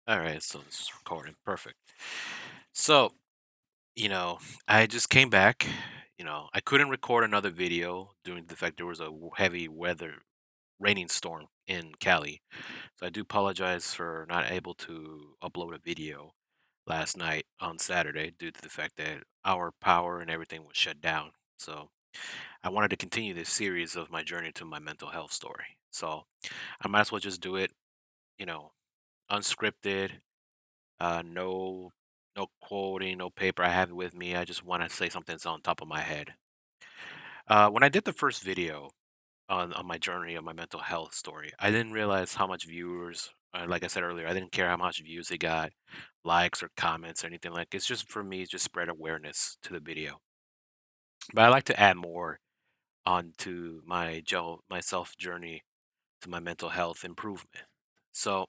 All right, so this is recording. Perfect. So, you know, I just came back. I couldn't record another video due to the fact there was a heavy weather raining storm in Cali. So I do apologize for not able to upload a video last night on Saturday due to the fact that our power and everything was shut down. So I wanted to continue this series of my journey to my mental health story. So I might as well just do it, you know, unscripted. No, no quoting, no paper. I have it with me. I just want to say something that's on top of my head. When I did the first video on my journey of my mental health story, I didn't realize how much viewers. Like I said earlier, I didn't care how much views it got, likes or comments or anything like. It's just for me, it's just spread awareness to the video. But I like to add more onto my self journey to my mental health improvement. So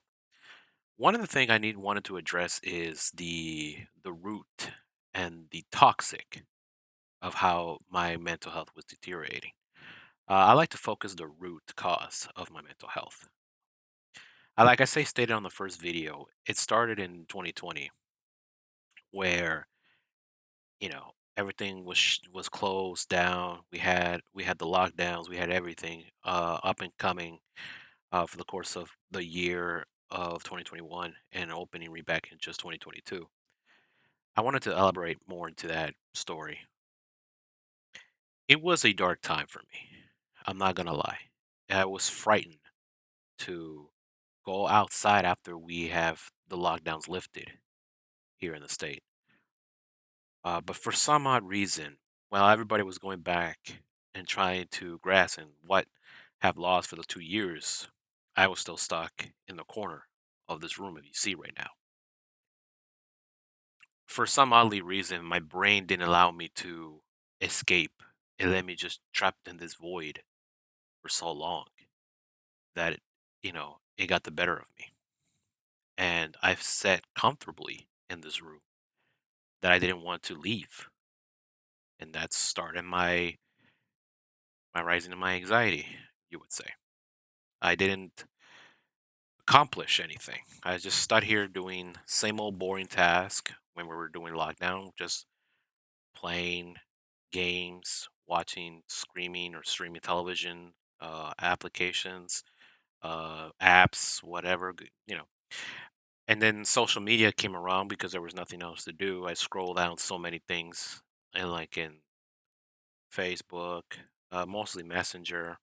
one of the thing I need wanted to address is the root and the toxic of how my mental health was deteriorating. I like to focus the root cause of my mental health. Like I say stated on the first video, it started in 2020 where everything was closed down. We had the lockdowns, we had everything up and coming for the course of the year of 2021 and opening back in just 2022. I wanted to elaborate more into that story. It was a dark time for me. I'm not gonna lie. I was frightened to go outside after we have the lockdowns lifted here in the state. But for some odd reason, while everybody was going back and trying to grasp and what have lost for the 2 years, I was still stuck in the corner of this room that you see right now. For some oddly reason, my brain didn't allow me to escape. It let me just trapped in this void for so long that it got the better of me. And I've sat comfortably in this room that I didn't want to leave. And that started my rising in my anxiety, you would say. I didn't accomplish anything. I just sat here doing same old boring task when we were doing lockdown, just playing games, watching screaming or streaming television, applications, apps, whatever, And then social media came around because there was nothing else to do. I scrolled down so many things, and like in Facebook, mostly Messenger,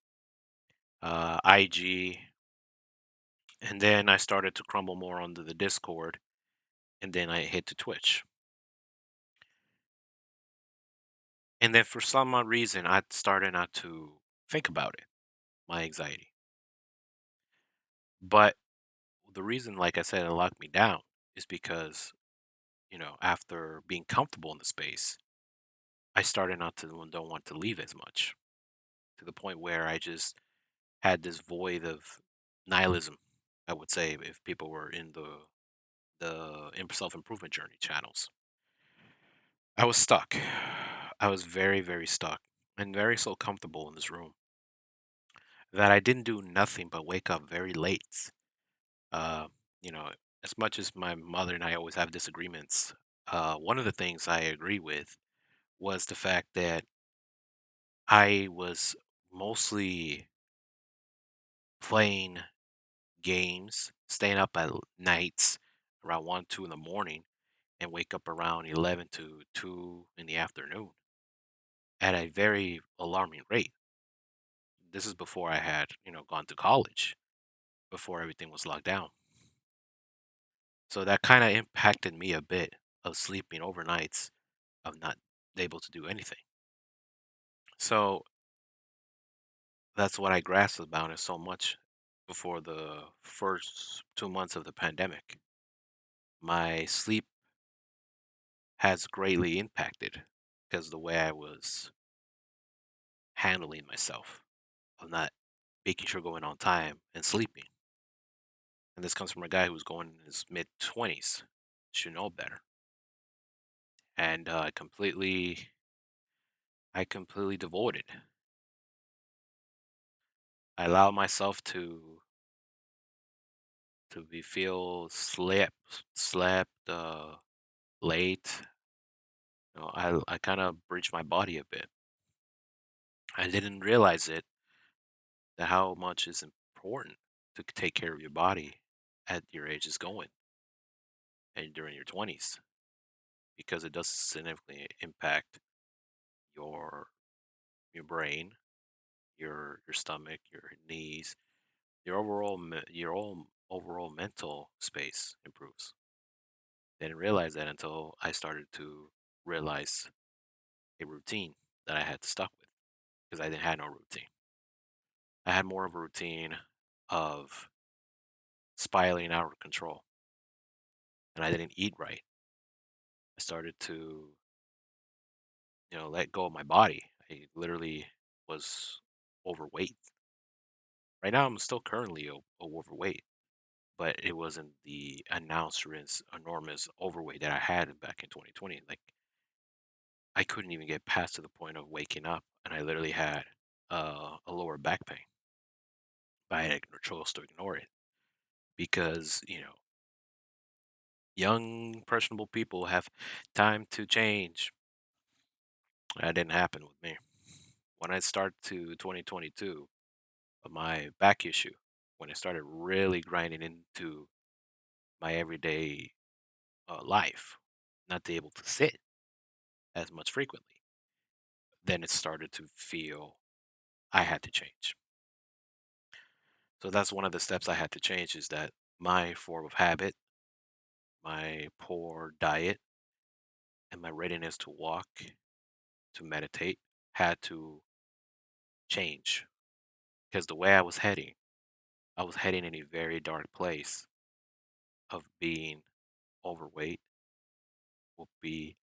IG, and then I started to crumble more onto the Discord, and then I hit to Twitch. And then for some odd reason, I started not to think about it, my anxiety. But the reason, like I said, it locked me down is because, after being comfortable in the space, I started not to don't want to leave as much to the point where I just had this void of nihilism. I would say if people were in the self improvement journey channels, I was stuck. I was very very stuck and very so comfortable in this room that I didn't do nothing but wake up very late. Uh, you know, as much as my mother and I always have disagreements, one of the things I agree with was the fact that I was mostly playing games, staying up at nights around 1, 2 in the morning, and wake up around 11 to 2 in the afternoon at a very alarming rate. This is before I had, gone to college, before everything was locked down. So that kind of impacted me a bit of sleeping overnights, of not able to do anything. So that's what I grasped about it so much before the first 2 months of the pandemic. My sleep has greatly impacted because the way I was handling myself, of not making sure going on time and sleeping. And this comes from a guy who's going in his mid 20s, should know better. And I completely devoted. I allow myself to to be feel slept late. I kind of breached my body a bit. I didn't realize it that how much is important to take care of your body at your age is going and during your 20s because it does significantly impact your your brain, your stomach, your knees, your own overall mental space improves. Didn't realize that until I started to realize a routine that I had to stuck with because I didn't have no routine. I had more of a routine of spiraling out of control, and I didn't eat right. I started to, let go of my body. I literally was overweight. Right now, I'm still currently overweight, but it wasn't the announced enormous overweight that I had back in 2020. Like I couldn't even get past to the point of waking up, and I literally had a lower back pain. But I had no choice to ignore it because young impressionable people have time to change. That didn't happen with me. When I started to 2022, my back issue, when I started really grinding into my everyday life, not to able to sit as much frequently, then it started to feel I had to change. So that's one of the steps I had to change is that my form of habit, my poor diet, and my readiness to walk, to meditate had to change because the way I was heading in a very dark place of being overweight, will be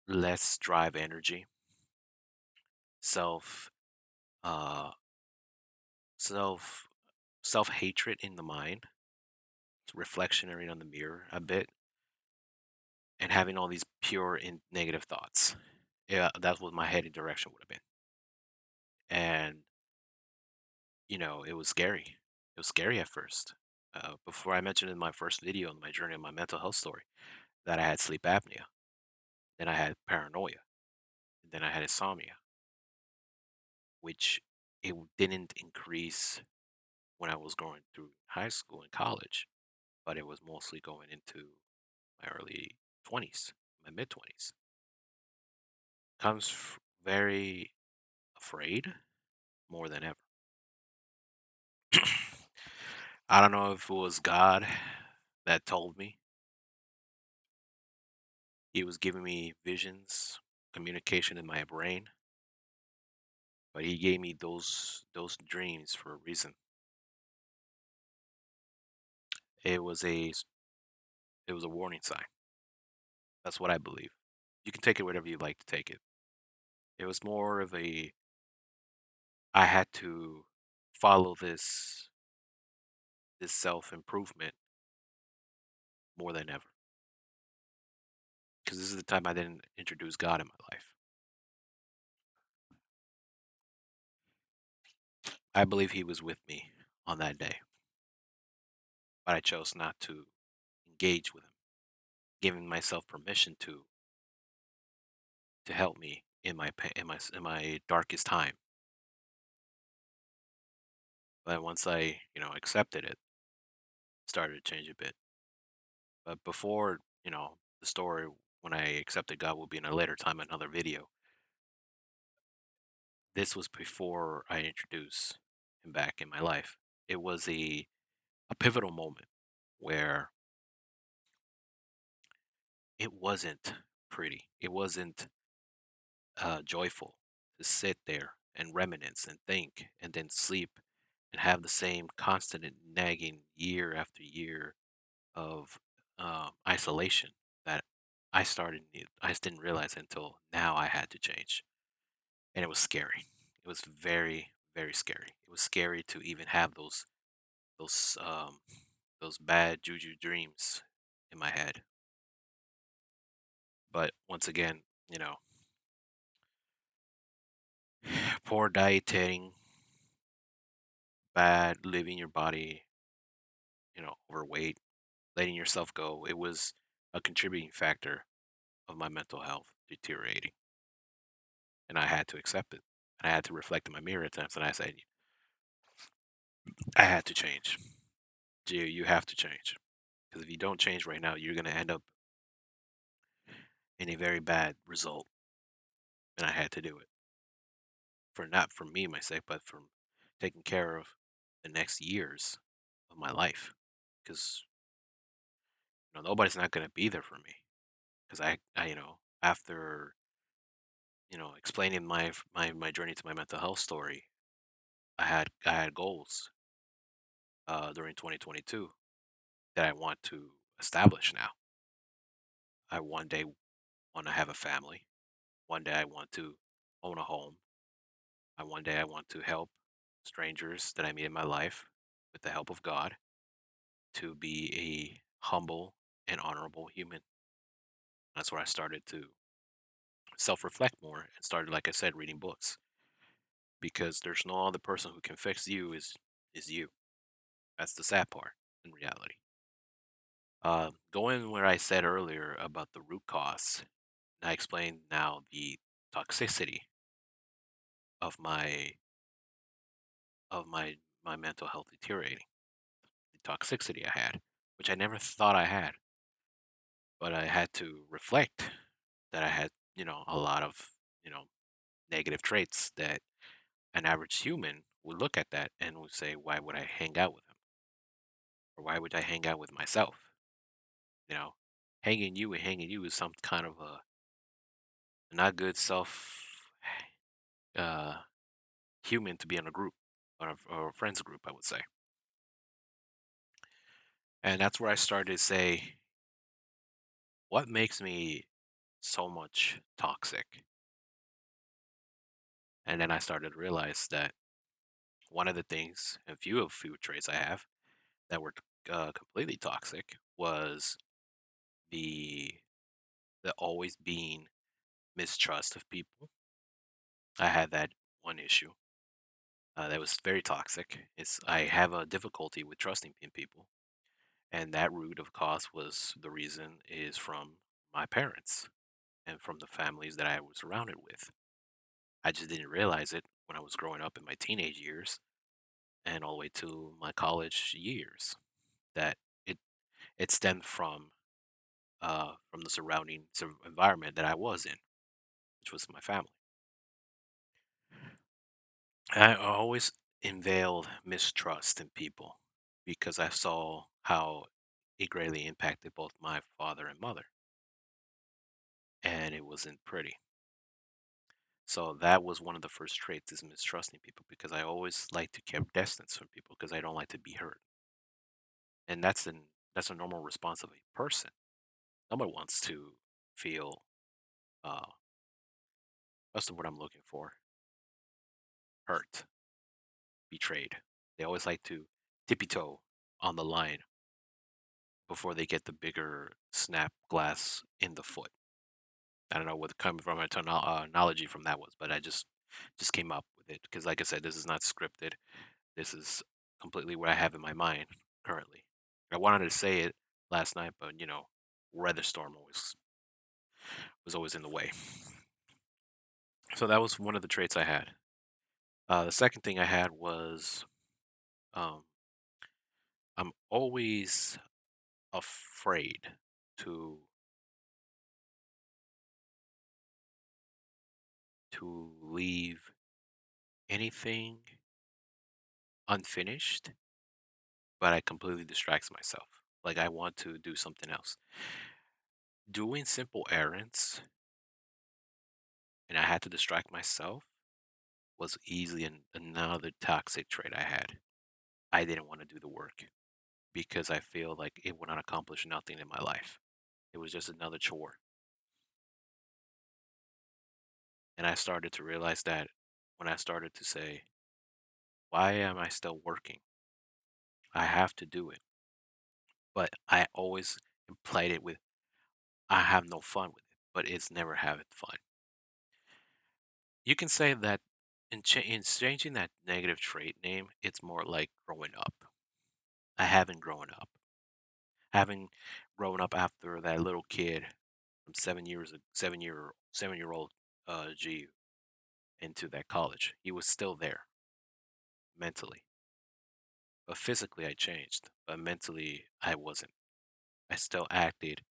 less drive energy, self, uh, self, self hatred in the mind, reflectionary on the mirror a bit, and having all these pure and negative thoughts. Yeah, that's what my heading direction would have been. And, it was scary. It was scary at first. Before I mentioned in my first video on my journey of my mental health story that I had sleep apnea, then I had paranoia, and then I had insomnia, which didn't increase when I was going through high school and college, but it was mostly going into my early 20s, my mid 20s. Very afraid more than ever. I don't know if it was God that told me. He was giving me visions, communication in my brain, but he gave me those dreams for a reason. It was it was a warning sign. That's what I believe. You can take it whatever you like to take it. It was more of I had to follow this self improvement more than ever because this is the time I didn't introduce God in my life. I believe He was with me on that day, but I chose not to engage with Him, giving myself permission to help me in in my darkest time. But once I accepted it, started to change a bit. But before the story when I accepted God will be in a later time, another video. This was before I introduced Him back in my life. It was a pivotal moment where it wasn't pretty. It wasn't joyful to sit there and reminisce and think and then sleep and have the same constant and nagging year after year of isolation that I just didn't realize until now I had to change. And it was scary. It was very, very scary. It was scary to even have those those bad juju dreams in my head. But once again, you know, poor dieting, bad living your body, overweight, letting yourself go. It was a contributing factor of my mental health deteriorating, and I had to accept it. And I had to reflect in my mirror at times, and I said, I had to change. You have to change. Because if you don't change right now, you're going to end up in a very bad result. And I had to do it for not for me, my sake, but for taking care of the next years of my life. Because nobody's not going to be there for me. Because after explaining my journey to my mental health story, I had goals during 2022 that I want to establish now. I one day want to have a family. One day I want to own a home. One day I want to help strangers that I meet in my life with the help of God to be a humble and honorable human. That's where I started to self reflect more and started, like I said, reading books because there's no other person who can fix you is you. That's the sad part in reality. Going where I said earlier about the root cause, I explained now the toxicity of my mental health deteriorating, the toxicity I had, which I never thought I had, but I had to reflect that I had, a lot of, you know, negative traits that an average human would look at that and would say, why would I hang out with him? Or why would I hang out with myself? You know, hanging you is some kind of a not good self uh, human to be in a group or a friends group, I would say. And that's where I started to say, what makes me so much toxic? And then I started to realize that one of the things, a few traits I have that were completely toxic was the the always being mistrust of people. I had that one issue that was very toxic. I have a difficulty with trusting in people, and that root of cause was the reason is from my parents and from the families that I was surrounded with. I just didn't realize it when I was growing up in my teenage years and all the way to my college years that it it stemmed from the surrounding environment that I was in, which was my family. I always unveiled mistrust in people because I saw how it greatly impacted both my father and mother, and it wasn't pretty. So that was one of the first traits is mistrusting people because I always like to keep distance from people because I don't like to be hurt, and that's a normal response of a person. Nobody wants to feel uh, what's the word I'm looking for? Hurt, betrayed. They always like to tippy toe on the line before they get the bigger snap glass in the foot. I don't know what coming from my analogy from that was, but I just came up with it because, like I said, this is not scripted. This is completely what I have in my mind currently. I wanted to say it last night, but weather storm always was always in the way. So that was one of the traits I had. The second thing I had was um, I'm always afraid to leave anything unfinished, but I completely distracts myself. Like I want to do something else. Doing simple errands and I had to distract myself was easily another toxic trait I had. I didn't want to do the work because I feel like it would not accomplish nothing in my life. It was just another chore. And I started to realize that when I started to say, why am I still working? I have to do it. But I always implied it with, I have no fun with it, but it's never having fun. You can say that in changing that negative trait name, it's more like growing up. I haven't grown up. Having grown up after that little kid from 7 year old G into that college, he was still there mentally, but physically I changed, but mentally I wasn't. I still acted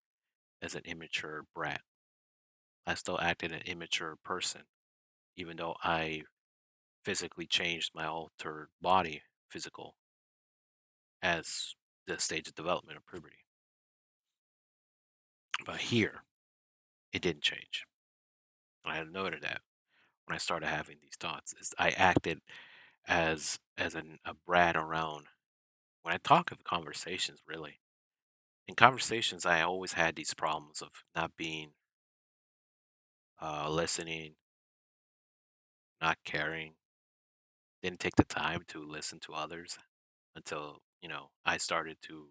as an immature brat. I still acted an immature person, even though I physically changed my altered body physical as the stage of development of puberty. But here, it didn't change. And I noted that when I started having these thoughts, is I acted a brat around when I talk of conversations. Really, in conversations, I always had these problems of not being listening, not caring, didn't take the time to listen to others until I started to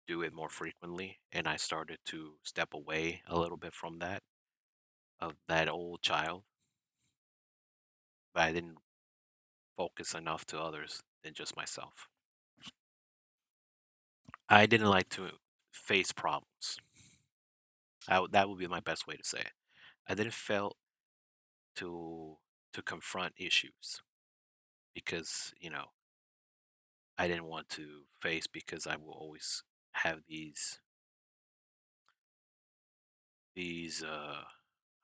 do it more frequently, and I started to step away a little bit from that of that old child, but I didn't focus enough to others than just myself. I didn't like to face problems. That would be my best way to say it. I didn't feel to confront issues because I didn't want to face because I will always have these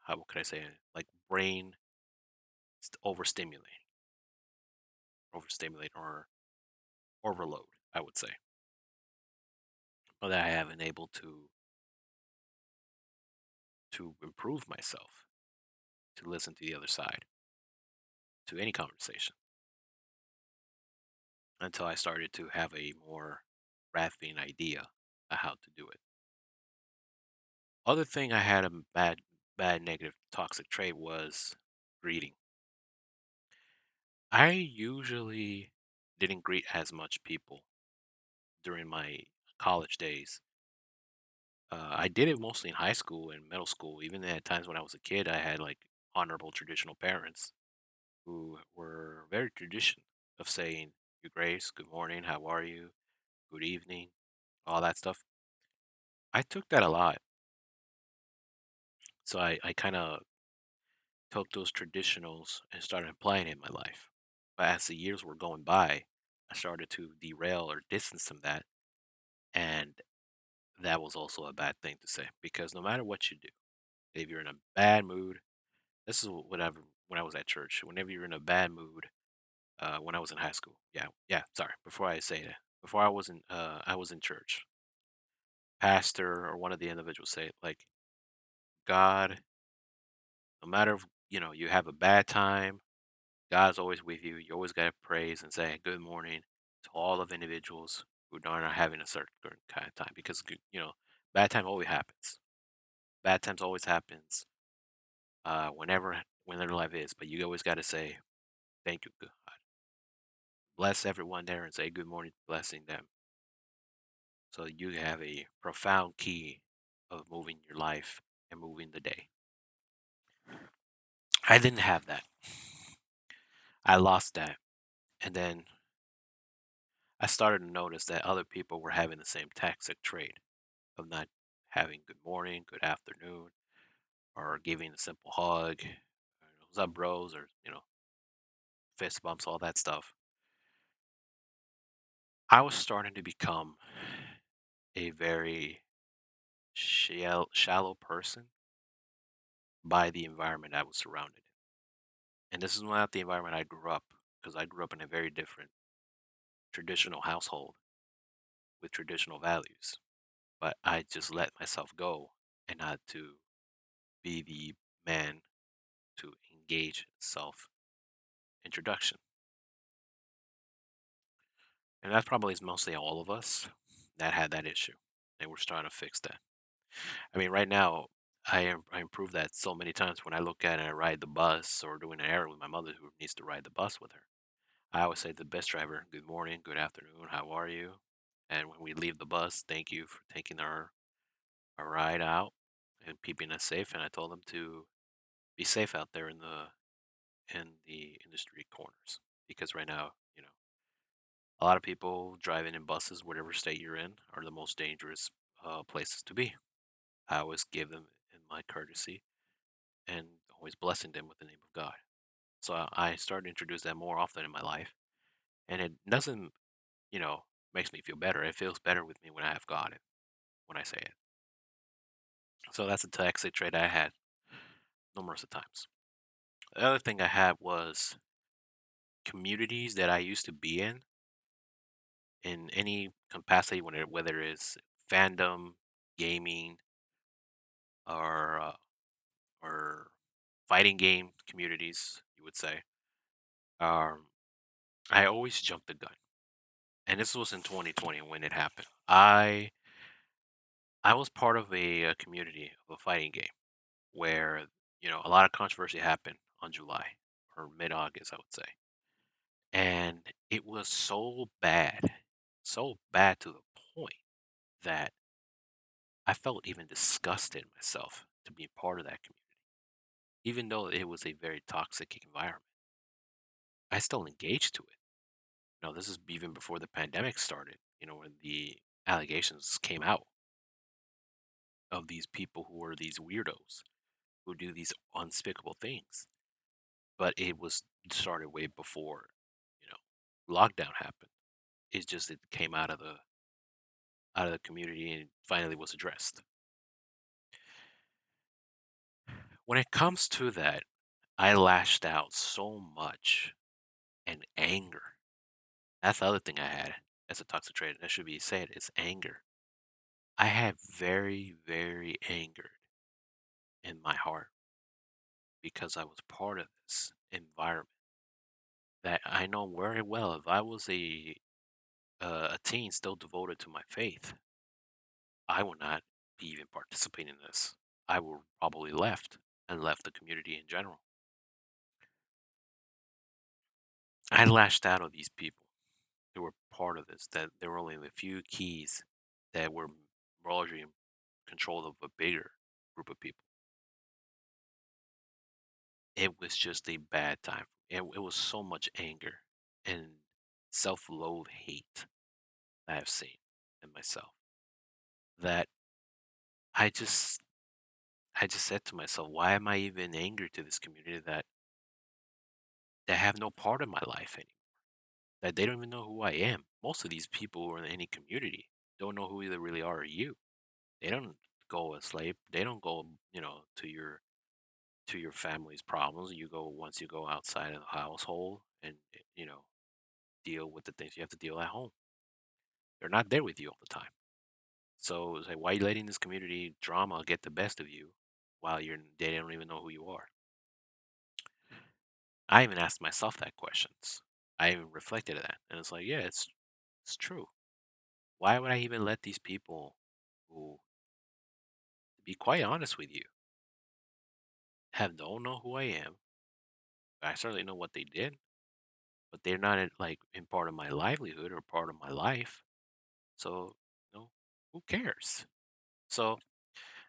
how could I say it, like brain overstimulate or overload, I would say, but I haven't able to improve myself to listen to the other side to any conversation until I started to have a more grasping idea of how to do it. Other thing I had a bad negative toxic trait was greeting. I usually didn't greet as much people during my college days. I did it mostly in high school and middle school. Even at times when I was a kid, I had like honorable traditional parents who were very tradition of saying "Your Grace," "Good morning," "How are you," "Good evening," all that stuff. I took that a lot, so I kind of took those traditionals and started applying it in my life. But as the years were going by, I started to derail or distance from that, and that was also a bad thing to say because no matter what you do, if you're in a bad mood, this is whatever when I was at church. Whenever you're in a bad mood, when I was in high school, yeah, yeah. Sorry, before I say that, before I was in church. Pastor or one of the individuals say like, God, no matter if you have a bad time, God's always with you. You always gotta praise and say good morning to all of individuals who are not having a certain kind of time because bad time always happens. Bad times always happens whenever life is, but you always gotta say thank you, God. Bless everyone there and say good morning, blessing them. So you have a profound key of moving your life and moving the day. I didn't have that. I lost that. And then I started to notice that other people were having the same toxic trait of not having good morning, good afternoon, or giving a simple hug, what's up, bros, or fist bumps, all that stuff. I was starting to become a very shallow person by the environment I was surrounded in. And this is not the environment I grew up, because I grew up in a very different traditional household with traditional values. But I just let myself go and not to be the man to engage in self introduction. And that probably is mostly all of us that had that issue. And we're starting to fix that. I mean, right now, I improve that so many times when I look at it and I ride the bus or doing an errand with my mother who needs to ride the bus with her. I always say to the bus driver, good morning, good afternoon, how are you? And when we leave the bus, thank you for taking our ride out and keeping us safe. And I told them to be safe out there in the industry corners because right now, A lot of people driving in buses, whatever state you're in, are the most dangerous places to be. I always give them in my courtesy and always blessing them with the name of God. So I started to introduce that more often in my life, and it doesn't, you know, makes me feel better. It feels better with me when I have God when I say it. So that's a toxic trait I had numerous of times. The other thing I had was communities that I used to be in any capacity, whether it's fandom, gaming, or or fighting game communities, you would say. Um, I always jumped the gun, and this was in 2020 when it happened. I was part of a community of a fighting game where a lot of controversy happened on July or mid August, I would say, and it was so bad to the point that I felt even disgusted myself to be part of that community, even though it was a very toxic environment. I still engaged to it. This is even before the pandemic started. When the allegations came out of these people who were these weirdos who do these unspeakable things. But it was started way before, you know, lockdown happened. It's just it came out of the community and finally was addressed. When it comes to that, I lashed out so much and anger. That's the other thing I had as a toxic trait. That should be said. It's anger. I had very, very angered in my heart because I was part of this environment that I know very well. If I was a teen still devoted to my faith, I would not be even participating in this. I would probably left and left the community in general. I lashed out on these people who were part of this. That there were only a few keys that were largely in control of a bigger group of people. It was just a bad time. It was so much anger and self-loathe hate I have seen in myself that I just I just said to myself, why am I even angry to this community that have no part of my life anymore? That they don't even know who I am. Most of these people who are in any community don't know who they really are. You. They don't go a slave. They don't go, to your family's problems. You go once you go outside of the household and deal with the things you have to deal at home. They're not there with you all the time. So it's like, why are you letting this community drama get the best of you while they don't even know who you are? I even asked myself that questions. I even reflected on that, and it's like, yeah, it's true. Why would I even let these people who, to be quite honest with you, don't know who I am? I certainly know what they did, but they're not in part of my livelihood or part of my life. So, who cares? So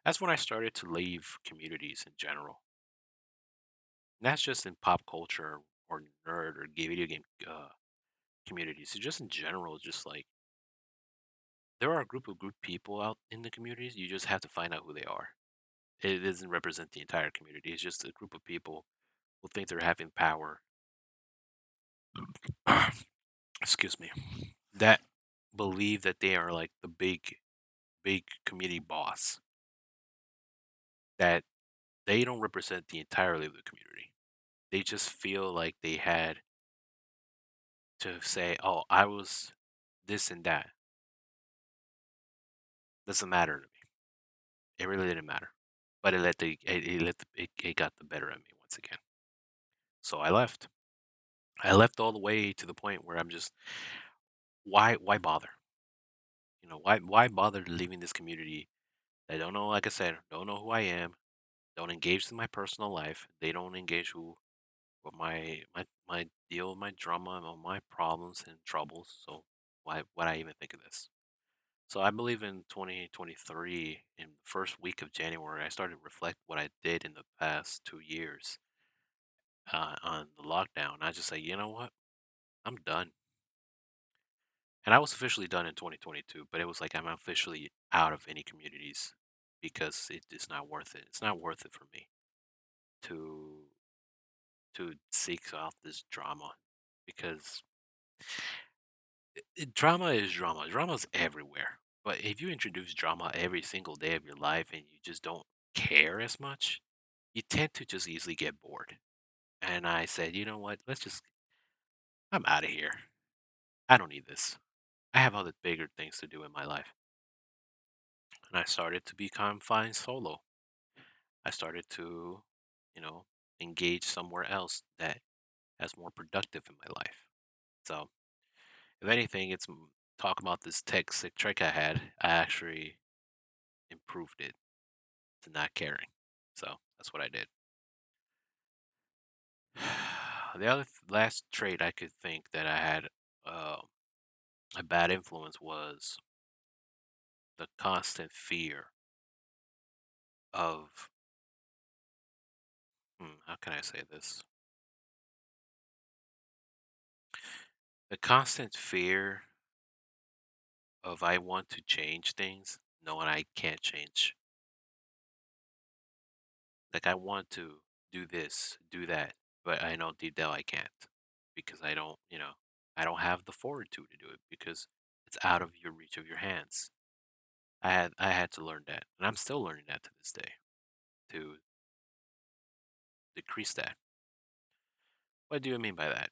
that's when I started to leave communities in general. And that's just in pop culture or nerd or video game communities. So just in general, just like there are a group of good people out in the communities. You just have to find out who they are. It doesn't represent the entire community. It's just a group of people who think they're having power. Excuse me. That believe that they are like the big community boss. That they don't represent the entirety of the community. They just feel like they had to say, "Oh, I was this and that." Doesn't matter to me. It really didn't matter. But it got the better of me once again. So I left. I left all the way to the point where I'm just why bother? Why bother leaving this community? They don't know, like I said, don't know who I am, don't engage in my personal life. They don't engage with my deal with my drama and my problems and troubles. So why would I even think of this? So I believe in 2023, in the first week of January, I started to reflect what I did in the past 2 years on the lockdown. I just say, you know what? I'm done. And I was officially done in 2022, but it was like I'm officially out of any communities because it is not worth it. It's not worth it for me to seek out this drama because drama is drama. Drama is everywhere. But if you introduce drama every single day of your life and you just don't care as much, you tend to just easily get bored. And I said, you know what? I'm out of here. I don't need this. I have other bigger things to do in my life. And I started to become fine solo. I started to, you know, engage somewhere else that has more productive in my life. So, if anything, talk about this tech sick trick I had. I actually improved it to not caring. So that's what I did. The last trait I could think that I had uh, a bad influence was the constant fear of, how can I say this? The constant fear of I want to change things, knowing I can't change. Like I want to do this, do that, but I know deep down I can't because I don't have the fortitude to do it because it's out of your reach of your hands. I had to learn that, and I'm still learning that to this day to decrease that. What do you mean by that?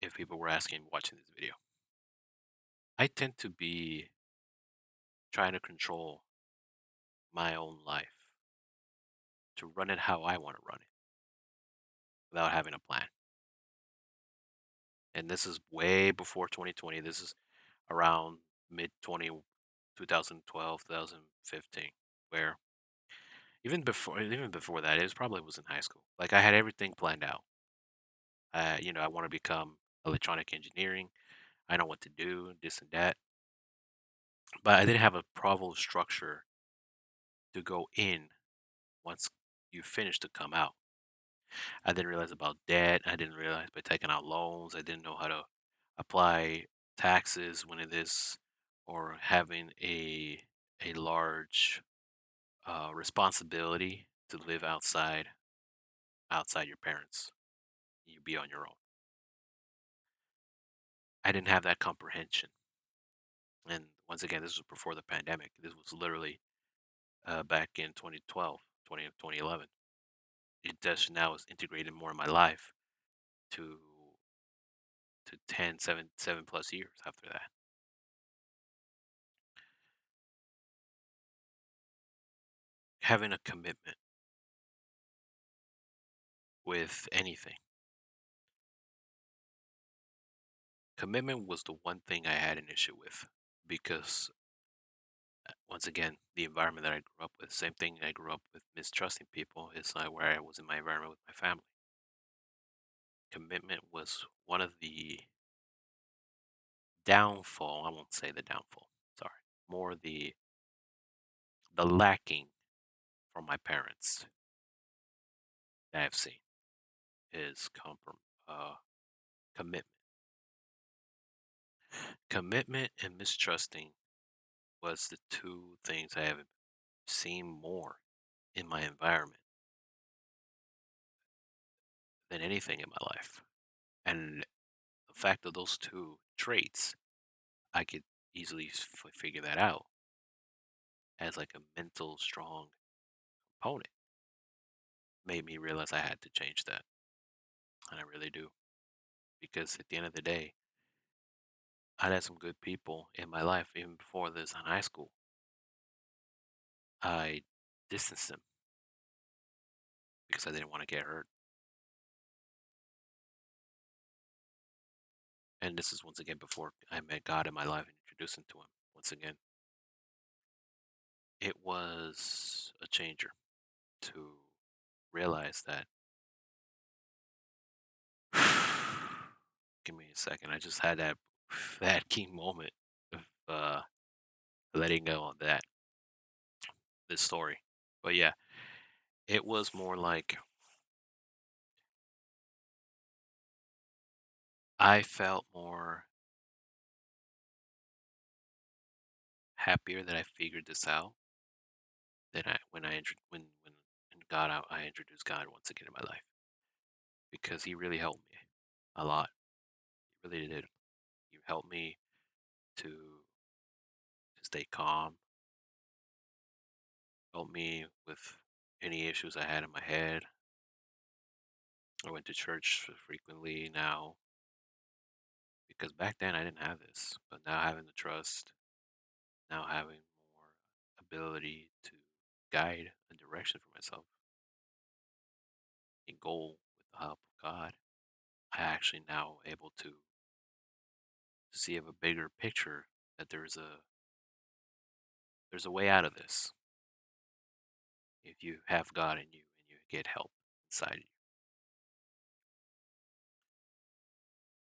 If people were asking watching this video, I tend to be trying to control my own life to run it how I want to run it without having a plan. And this is way before 2020. This is around mid 2012, 2015, where even before that, probably was in high school. Like I had everything planned out. I want to become electronic engineering. I know what to do, this and that. But I didn't have a proper structure to go in once you finish to come out. I didn't realize about debt. I didn't realize by taking out loans. I didn't know how to apply taxes when it is, or having a large responsibility to live outside your parents. You be on your own. I didn't have that comprehension. And once again, this was before the pandemic. This was literally back in 2012, 2011. It just now is integrated more in my life to 10, 7 plus years after that. Having a commitment with anything. Commitment was the one thing I had an issue with because, once again, the environment that I grew up with, same thing I grew up with mistrusting people, is like where I was in my environment with my family. Commitment was one of the downfall. I won't say the downfall. Sorry, more the lacking from my parents that I've seen is commitment. Commitment and mistrusting was the two things I have seen more in my environment than anything in my life. And the fact of those two traits, I could easily figure that out as like a mental strong opponent. Made me realize I had to change that. And I really do. Because at the end of the day, I had some good people in my life even before this in high school. I distanced them because I didn't want to get hurt. And this is once again before I met God in my life and introduced him to him. Once again, it was a changer to realize that. Give me a second. I just had that key moment of letting go on this story. But yeah, it was more like I felt more happier that I figured this out than I when I intro- when in God I introduced God once again in my life because He really helped me a lot. He really did. He helped me to stay calm, helped me with any issues I had in my head. I went to church frequently now because back then I didn't have this, but now having the trust, now having more ability to guide a direction for myself and goal with the help of God, I actually now able to see of a bigger picture that there's a way out of this if you have God in you and you get help inside you.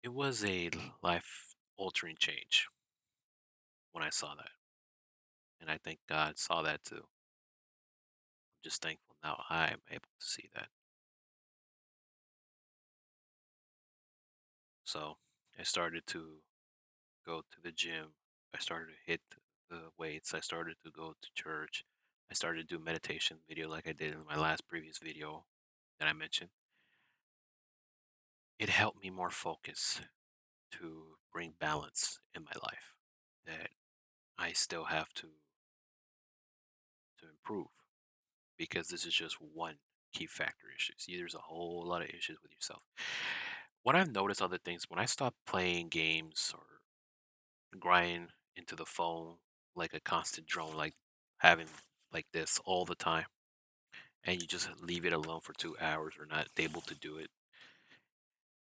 It was a life altering change when I saw that. And I think God saw that too. I'm just thankful now I'm able to see that. So I started to go to the gym. I started to hit the weights. I started to go to church. I started to do meditation video like I did in my last previous video that I mentioned. It helped me more focus to bring balance in my life that I still have to improve because this is just one key factor issue. See, there's a whole lot of issues with yourself. What I've noticed other things when I stop playing games or grind into the phone like a constant drone, like having like this all the time, and you just leave it alone for 2 hours or not able to do it,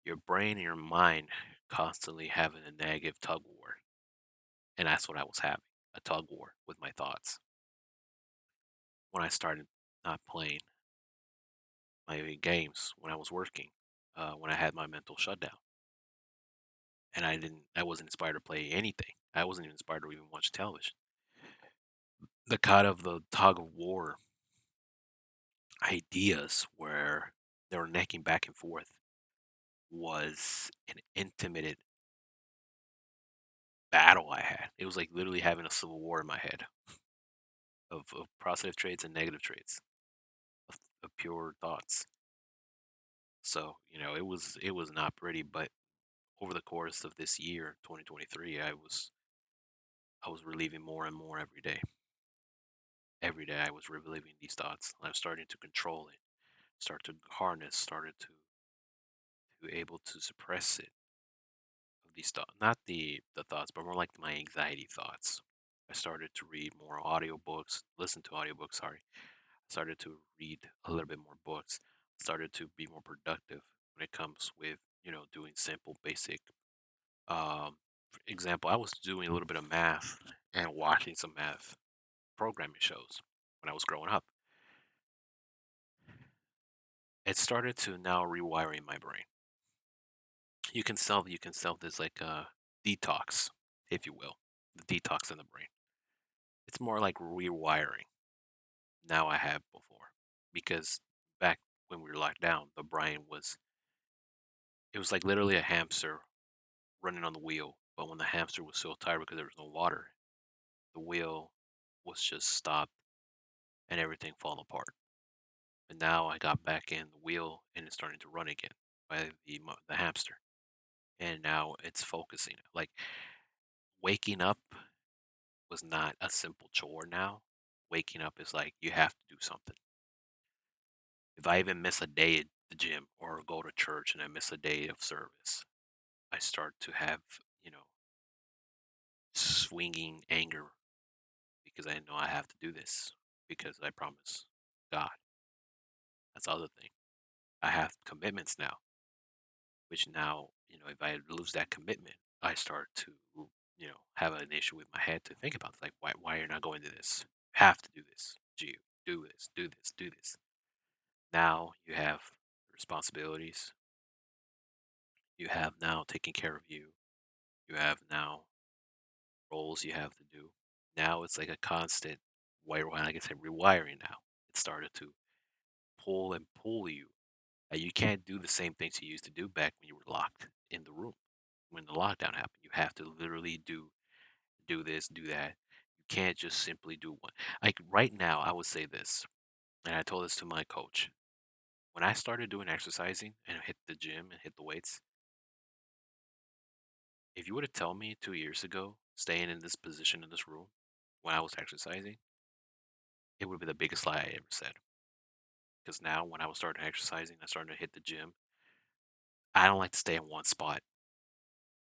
your brain and your mind constantly having a negative tug war. And that's what I was having, a tug war with my thoughts when I started not playing my games when I was working, when I had my mental shutdown. And I wasn't inspired to play anything. I wasn't even inspired to even watch television. The kind of the tug of war ideas where they were necking back and forth was an intimate battle I had. It was like literally having a civil war in my head of positive traits and negative traits of pure thoughts. So, it was not pretty, but over the course of this year, 2023, I was relieving more and more every day. Every day I was reliving these thoughts. I was starting to control it, start to harness, started to able to suppress it of these thoughts, not the thoughts, but more like my anxiety thoughts. I started to read more audiobooks, listen to audiobooks, sorry. I started to read a little bit more books, started to be more productive when it comes with, doing simple, basic for example, I was doing a little bit of math and watching some math programming shows when I was growing up. It started to now rewiring my brain. You can sell this like a detox, if you will, the detox in the brain. It's more like rewiring now I have before because back when we were locked down, the brain it was like literally a hamster running on the wheel. But when the hamster was so tired because there was no water, the wheel was just stopped and everything fall apart. And now I got back in the wheel and it's starting to run again by the hamster. And now it's focusing. Like waking up was not a simple chore now. Waking up is like you have to do something. If I even miss a day at the gym or go to church and I miss a day of service, I start to have, you know, swinging anger because I know I have to do this because I promise God. That's the other thing. I have commitments now, which now, if I lose that commitment, I start to, have an issue with my head to think about. Like, why you're not going to this? You have to do this. You do this, do this, do this. Now you have responsibilities. You have now taking care of you. You have now roles you have to do. Now it's like a constant like I said, rewiring now. It started to pull and pull you. You can't do the same things you used to do back when you were locked in the room. When the lockdown happened, you have to literally do this, do that. can't just simply do one. Like right now, I would say this, and I told this to my coach. When I started doing exercising and hit the gym and hit the weights, if you would have told me 2 years ago, staying in this position in this room when I was exercising, it would be the biggest lie I ever said. Because now, when I was starting exercising, I started to hit the gym. I don't like to stay in one spot.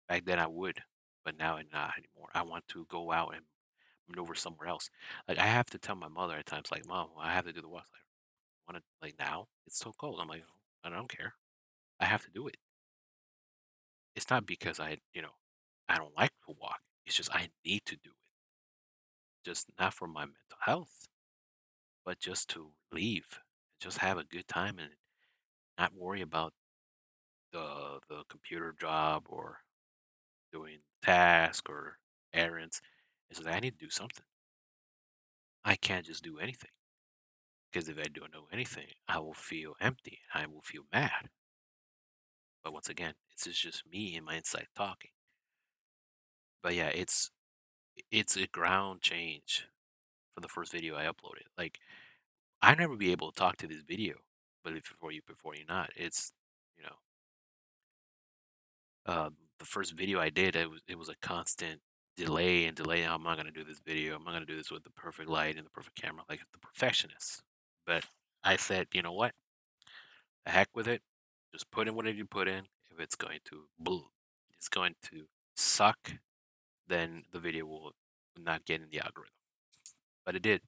Back then, I would, but now I'm not anymore. I want to go out and maneuver somewhere else. Like I have to tell my mother at times, like, "Mom, I have to do the walk." Like, want to like now? It's so cold. I'm like, I don't care. I have to do it. It's not because I don't like to walk. It's just I need to do it. Just not for my mental health, but just to leave, just have a good time and not worry about the computer job or doing task or errands. It's just I need to do something. I can't just do anything because if I don't do anything, I will feel empty. I will feel mad. But once again, it's just me and my inside talking. But yeah, it's a ground change for the first video I uploaded. Like I never be able to talk to this video, but if before you not, it's you know the first video I did, it was a constant delay and delay. I'm not gonna do this video. I'm not gonna do this with the perfect light and the perfect camera, like the perfectionist. But I said, you know what? The heck with it. Just put in whatever you put in. If it's going to it's going to suck, then the video will not get in the algorithm. But it did.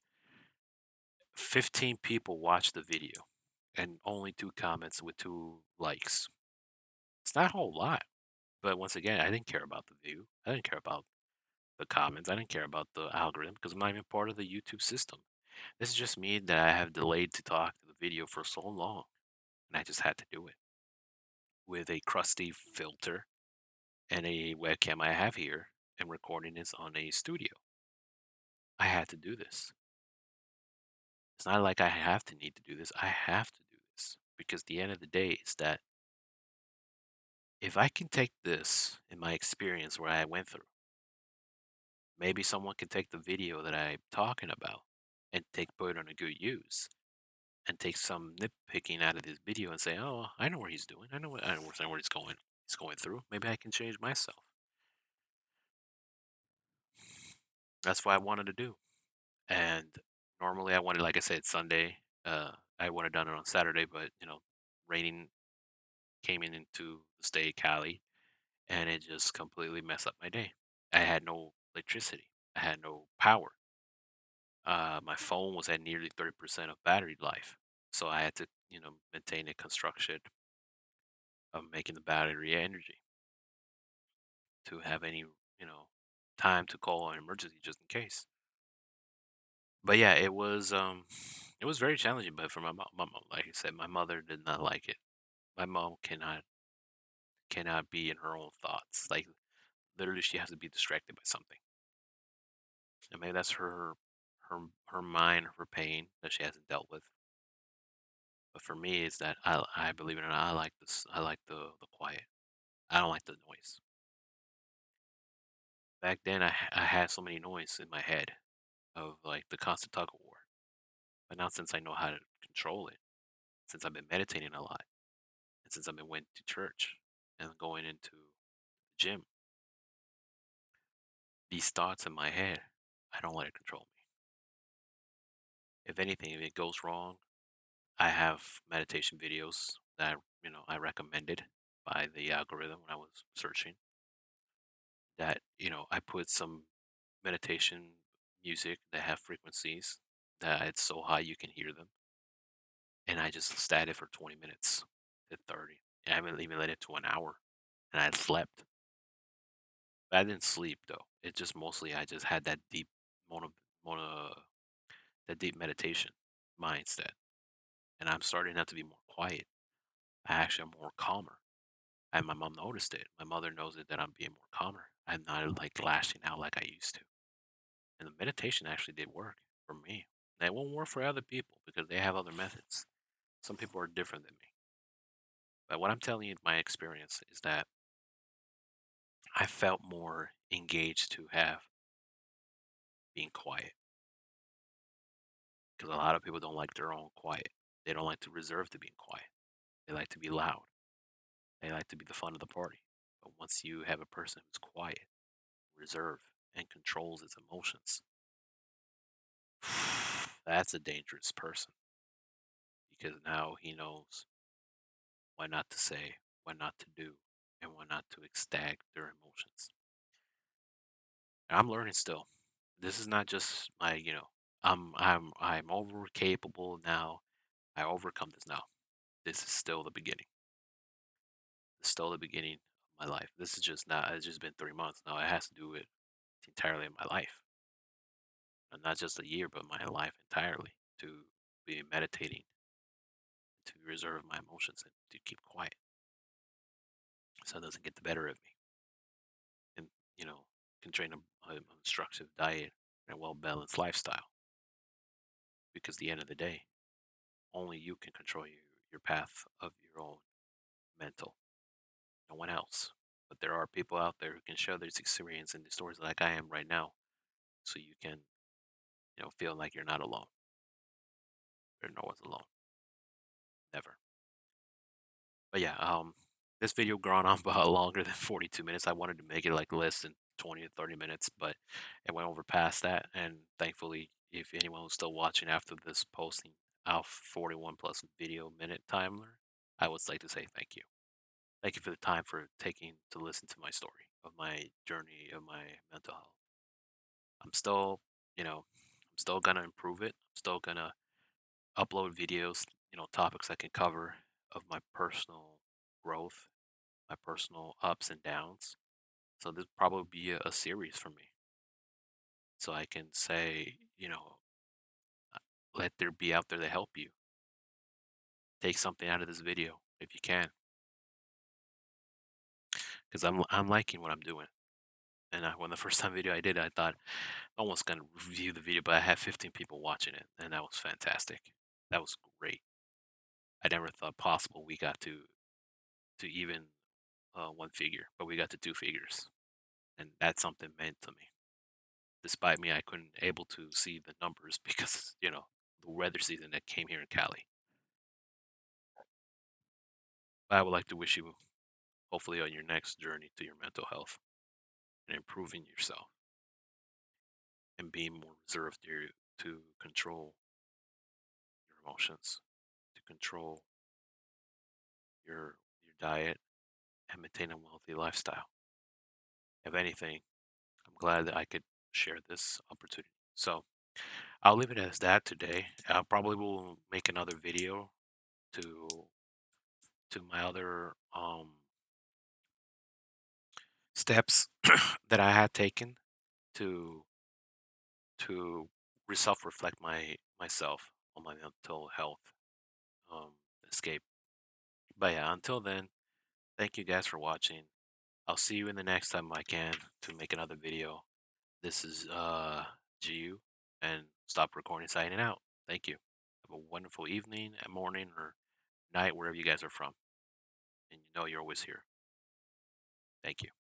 15 people watched the video and only 2 comments with 2 likes. It's not a whole lot. But once again, I didn't care about the view. I didn't care about the comments. I didn't care about the algorithm because I'm not even part of the YouTube system. This is just me that I have delayed to talk to the video for so long. And I just had to do it with a crusty filter and a webcam I have here and recording this on a studio. I had to do this. It's not like I have to need to do this. I have to do this because the end of the day is that if I can take this in my experience where I went through, maybe someone can take the video that I'm talking about and put it on a good use and take some nitpicking out of this video and say, "Oh, I know where he's doing. I know where he's going. He's going through. Maybe I can change myself." That's what I wanted to do. And normally I wanted, like I said, Sunday. I would have done it on Saturday, but raining came in into the state of Cali, and it just completely messed up my day. I had no electricity. I had no power. My phone was at nearly 30% of battery life, so I had to, maintain a construction of making the battery energy to have any, time to call an emergency just in case. But yeah, it was very challenging. But for my mom, like I said, my mother did not like it. My mom cannot be in her own thoughts. Like literally, she has to be distracted by something, and maybe that's her mind, her pain that she hasn't dealt with. But for me, it's that I believe it or not, I like this. I like the quiet. I don't like the noise. Back then, I had so many noise in my head of like the constant tug of war. But now, since I know how to control it, since I've been meditating a lot, and since I've been went to church and going into the gym, these thoughts in my head, I don't let it control me. If anything, if it goes wrong, I have meditation videos that I recommended by the algorithm when I was searching. That I put some meditation music that have frequencies that it's so high you can hear them, and I just sat it for 20 minutes to 30. I haven't even let it to an hour, and I slept. But I didn't sleep though. It just mostly I just had that deep mono, mono that deep meditation mindset, and I'm starting not to be more quiet. I actually am more calmer. And my mom noticed it. My mother knows it that I'm being more calmer. I'm not like lashing out like I used to. And the meditation actually did work for me. And it won't work for other people because they have other methods. Some people are different than me. But what I'm telling you, my experience is that I felt more engaged to have being quiet, because a lot of people don't like their own quiet. They don't like to reserve to being quiet. They like to be loud. They like to be the fun of the party. But once you have a person who's quiet, reserved, and controls his emotions, that's a dangerous person because now he knows what not to say, what not to do, and what not to extag their emotions. And I'm learning still. This is not just my, I'm over capable now. I overcome this now. This is still the beginning. It's still the beginning of my life. This is just not. It's just been 3 months now. It has to do with entirely my life, and not just a year, but my life entirely. To be meditating, to reserve my emotions, and to keep quiet, so it doesn't get the better of me. And you know, can train a instructive diet and a well balanced lifestyle. Because at the end of the day, only you can control your path of your own mental. No one else. But there are people out there who can share this experience and the stories like I am right now, so you can, feel like you're not alone. There no one's alone. Never. But yeah, this video gone on about longer than 42 minutes. I wanted to make it like less than 20 to 30 minutes, but it went over past that. And thankfully, if anyone was still watching after this posting, our 41 plus video minute timer, I would like to say thank you. Thank you for the time for taking to listen to my story of my journey of my mental health. I'm still, I'm still gonna improve it. I'm still gonna upload videos, topics I can cover of my personal growth, my personal ups and downs. So this probably be a series for me. So I can say, let there be out there to help you. Take something out of this video if you can, because I'm liking what I'm doing. And when the first time video I did, I thought I was gonna review the video, but I had 15 people watching it, and that was fantastic. That was great. I never thought possible we got to even one figure, but we got to two figures, and that's something meant to me. Despite me, I couldn't able to see the numbers because the weather season that came here in Cali. But I would like to wish you, hopefully, on your next journey to your mental health and improving yourself and being more reserved to control your emotions, to control your diet and maintain a wealthy lifestyle. If anything, I'm glad that I could share this opportunity. So I'll leave it as that today. I probably will make another video to my other steps that I had taken to self reflect myself on my mental health um escape. But yeah, until then, thank you guys for watching. I'll see you in the next time I can to make another video. This is GU and stop recording signing out. Thank you. Have a wonderful evening, a morning, or night wherever you guys are from. And you know you're always here. Thank you.